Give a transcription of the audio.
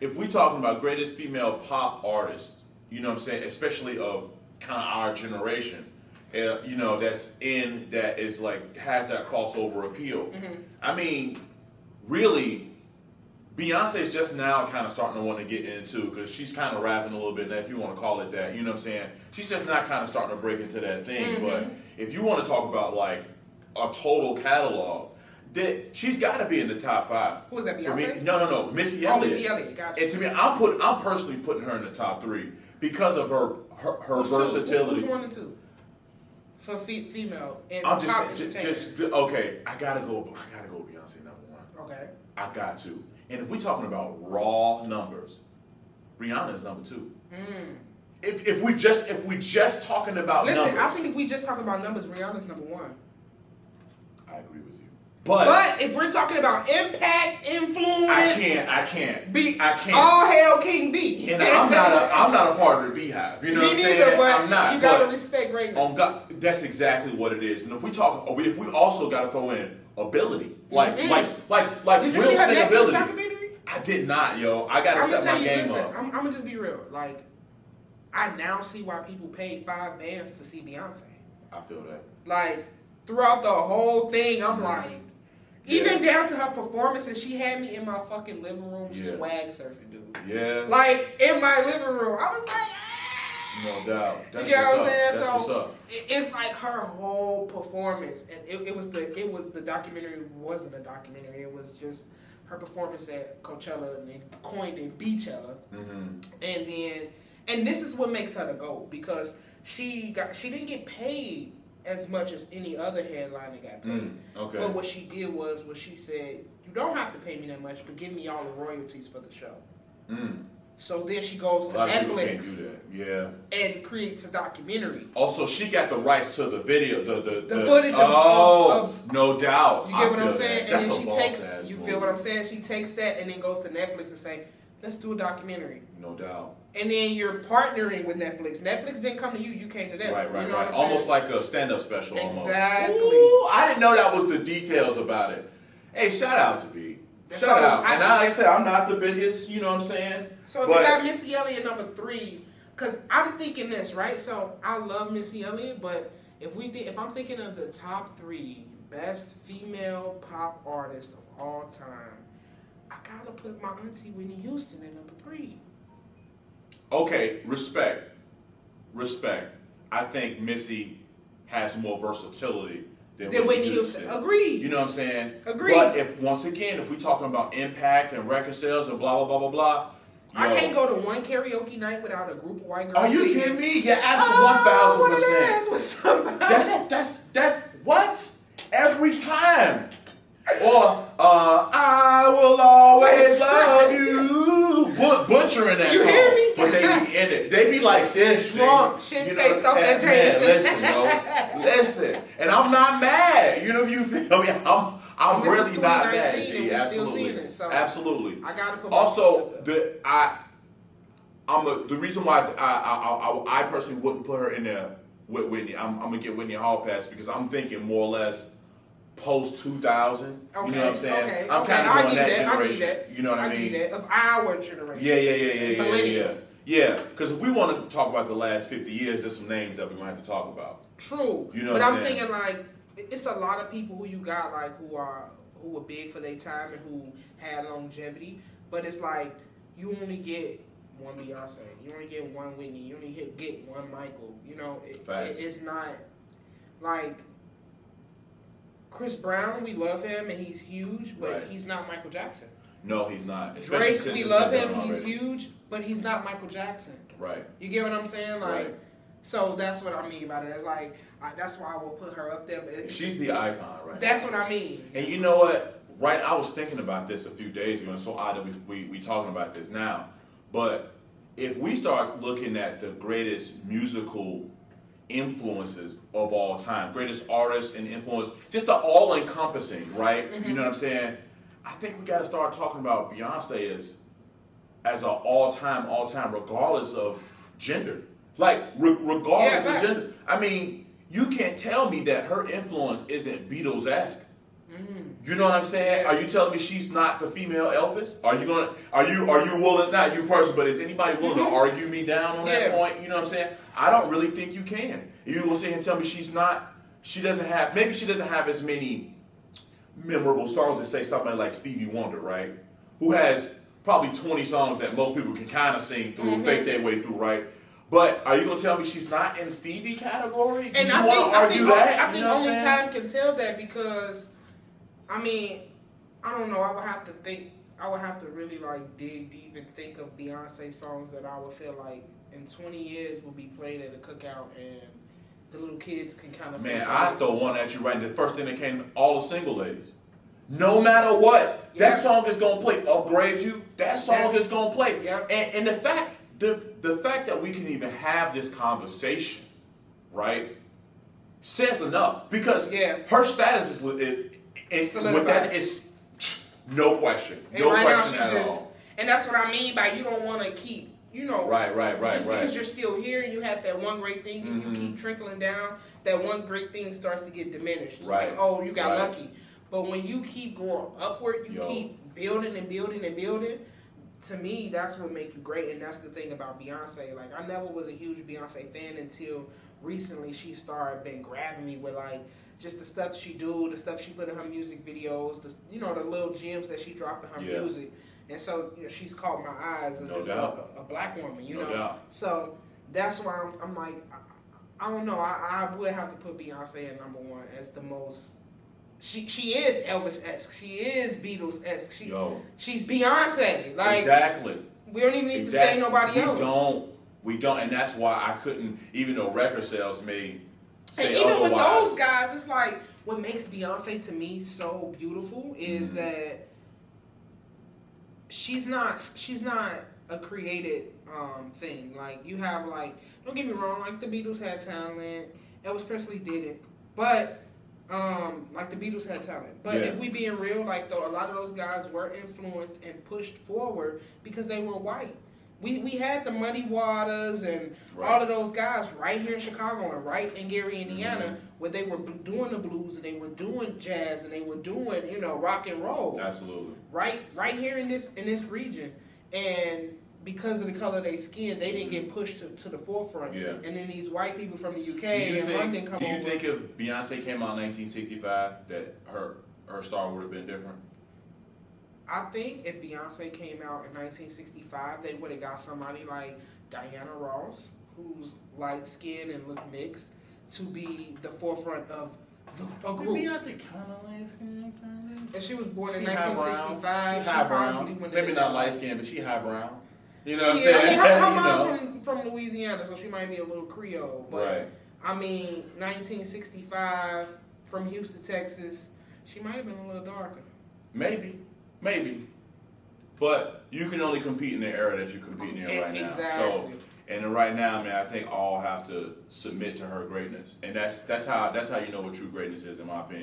if we talking about greatest female pop artists, you know what I'm saying, especially of kind of our generation, you know, that is like has that crossover appeal. Mm-hmm. I mean, really, Beyonce is just now kind of starting to want to get into, because she's kind of rapping a little bit now, if you want to call it that. You know what I'm saying? She's just not kind of starting to break into that thing. Mm-hmm. But if you want to talk about like a total catalog, that she's got to be in the top 5. Who is that, For me, Beyonce? no, Missy Oh, Elliott. Missy Elliott, gotcha. And to me, I'm personally putting her in the top 3 because of her Who's versatility. Who's 1 and 2 for female? And I'm pop just okay. I gotta go Beyonce number 1. Okay. I got to. And if we're talking about raw numbers, Rihanna is number 2. Mm. If we just talking about Listen, numbers, I think if we just talk about numbers, Rihanna's number 1. I agree with you. But if we're talking about impact, influence, I can't. All hail King B. And I'm not a part of the Beehive. You know what I'm saying? Neither, but I'm not. You gotta respect greatness. On God, that's exactly what it is. And if we also gotta throw in ability, like Did you real see her Netflix singability. documentary? I did not, yo. I gotta step my game up. I'm gonna just be real. Like, I now see why people paid 5 bands to see Beyonce. I feel that. Like, throughout the whole thing, I'm like, even down to her performances, she had me in my fucking living room swag surfing, dude. Yeah. Like, in my living room. I was like, no doubt. That's you know what I'm saying? That's what's up. It's like her whole performance, and it was the documentary wasn't a documentary. It was just her performance at Coachella, and they coined it Beachella. Mm-hmm. And this is what makes her the GOAT, because she didn't get paid as much as any other headliner got paid. Okay. But what she did was she said, you don't have to pay me that much, but give me all the royalties for the show. So then she goes to Netflix can't do that. Yeah. and creates a documentary. Also, she got the rights to the video, the footage of no doubt. You get what I'm saying? That. And That's then she takes, you feel what I'm saying? She takes that and then goes to Netflix and say, let's do a documentary. No doubt. And then you're partnering with Netflix. Netflix didn't come to you, you came to them. Right. You know what I'm Almost saying? like a stand-up special almost. Exactly. Ooh, I didn't know that was the details about it. Hey, shout out to B. Shout out. And like I said, I'm not the biggest, you know what I'm saying? So if you got Missy Elliott number 3, because I'm thinking this, right? So I love Missy Elliott, but if I'm thinking of the top 3 best female pop artists of all time, I gotta put my auntie Whitney Houston at number 3. Okay, respect. I think Missy has more versatility than Whitney Houston. Agreed. You know what I'm saying? Agreed. But if we're talking about impact and record sales and blah blah blah blah blah, I can't go to one karaoke night without a group of white girls. Are you kidding me? Yeah, absolutely 1000%. That's what? Every time. Or I will always love you. Butchering that you song. Hear me? But they be in it. They be like this. Drunk, shit faced off that Jameson. Listen. And I'm not mad. You know, you feel me? I'm really not mad. G. Absolutely. Absolutely. I gotta put also the reason why I personally wouldn't put her in there with Whitney. I'm gonna get Whitney a hall pass because I'm thinking more or less post 2000. Okay, you know what I'm saying? Okay, I'm kind of going that generation. I need that. You know what I mean? Need that. Of our generation. Yeah. Because if we want to talk about the last 50 years, there's some names that we're gonna have to talk about. True. You know but what I'm saying? thinking like it's a lot of people who you got like who were big for their time and who had longevity. But it's like you only get one Beyonce, you only get one Whitney, you only get one Michael. You know, it's not like Chris Brown. We love him and he's huge, but he's not Michael Jackson. No, he's not. Drake, we love him. He's huge, but he's not Michael Jackson. Right. You get what I'm saying? Like, so that's what I mean by that. It's like that's why I will put her up there. She's the icon, right? That's what I mean. And you know what? Right, I was thinking about this a few days ago, and it's so odd that we talking about this now. But if we start looking at the greatest musical influences of all time, greatest artists and influence, just the all-encompassing, right? Mm-hmm. You know what I'm saying? I think we got to start talking about Beyonce as an all-time, regardless of gender. Like, regardless of gender. I mean, you can't tell me that her influence isn't Beatles-esque. You know what I'm saying? Are you telling me she's not the female Elvis? Are you willing, not you personally, but is anybody willing to argue me down on that point? You know what I'm saying? I don't really think you can. You gonna sit here and tell me she doesn't have as many memorable songs as say somebody like Stevie Wonder, right? Who has probably 20 songs that most people can kind of sing through, fake their way through, right? But are you gonna tell me she's not in Stevie category? And I think only time can tell that, because I mean, I don't know. I would have to really like dig deep and think of Beyonce songs that I would feel like in 20 years will be played at a cookout and the little kids can kind of. Man, I throw one at you right. The first thing that came, all the single ladies. No matter what, that song is gonna play. Upgrade you. That song is gonna play. Yeah. And the fact that we can even have this conversation, right, says enough, because her status is with that is no question. And right now she's just, and that's what I mean by you don't want to keep, right. Because you're still here and you have that one great thing, if you keep trickling down, that one great thing starts to get diminished. It's like, oh, you got lucky. But when you keep going upward, you keep building and building and building. To me, that's what makes you great, and that's the thing about Beyonce. Like, I never was a huge Beyonce fan until recently. She started been grabbing me with like just the stuff she do, the stuff she put in her music videos, the little gems that she dropped in her music, and so she's caught my eyes as a black woman, No doubt. So that's why I'm like, I don't know. I would have to put Beyonce at number one as the most. She is Elvis-esque. She is Beatles-esque. She's Beyonce. Like, exactly. We don't even need to say nobody else. We don't, and that's why I couldn't, even though record sales may say and even otherwise. with those guys, it's like what makes Beyonce to me so beautiful is that she's not a created thing. Like, you have, like, don't get me wrong, like the Beatles had talent, Elvis Presley didn't, but like the Beatles had talent. But if we being real, like, though, a lot of those guys were influenced and pushed forward because they were white. We had the Muddy Waters and all of those guys right here in Chicago and right in Gary, Indiana, where they were doing the blues and they were doing jazz and they were doing, rock and roll. Absolutely. Right here in this region. And because of the color of their skin, they didn't get pushed to the forefront. Yeah. And then these white people from the UK and London come over. Do you think if Beyonce came out in 1965 that her star would have been different? I think if Beyonce came out in 1965, they would have got somebody like Diana Ross, who's light skinned and look mixed, to be the forefront of a group. Beyonce kind of light skinned, and she was born in 1965. She high brown. Maybe not light skinned, but she high brown. You know what I'm saying? saying? Her mom's from Louisiana, so she might be a little Creole. But I mean, 1965 from Houston, Texas, she might have been a little darker. Maybe. But you can only compete in the era that you're competing in right now. So, and right now, man, I think all have to submit to her greatness, and that's how you know what true greatness is, in my opinion.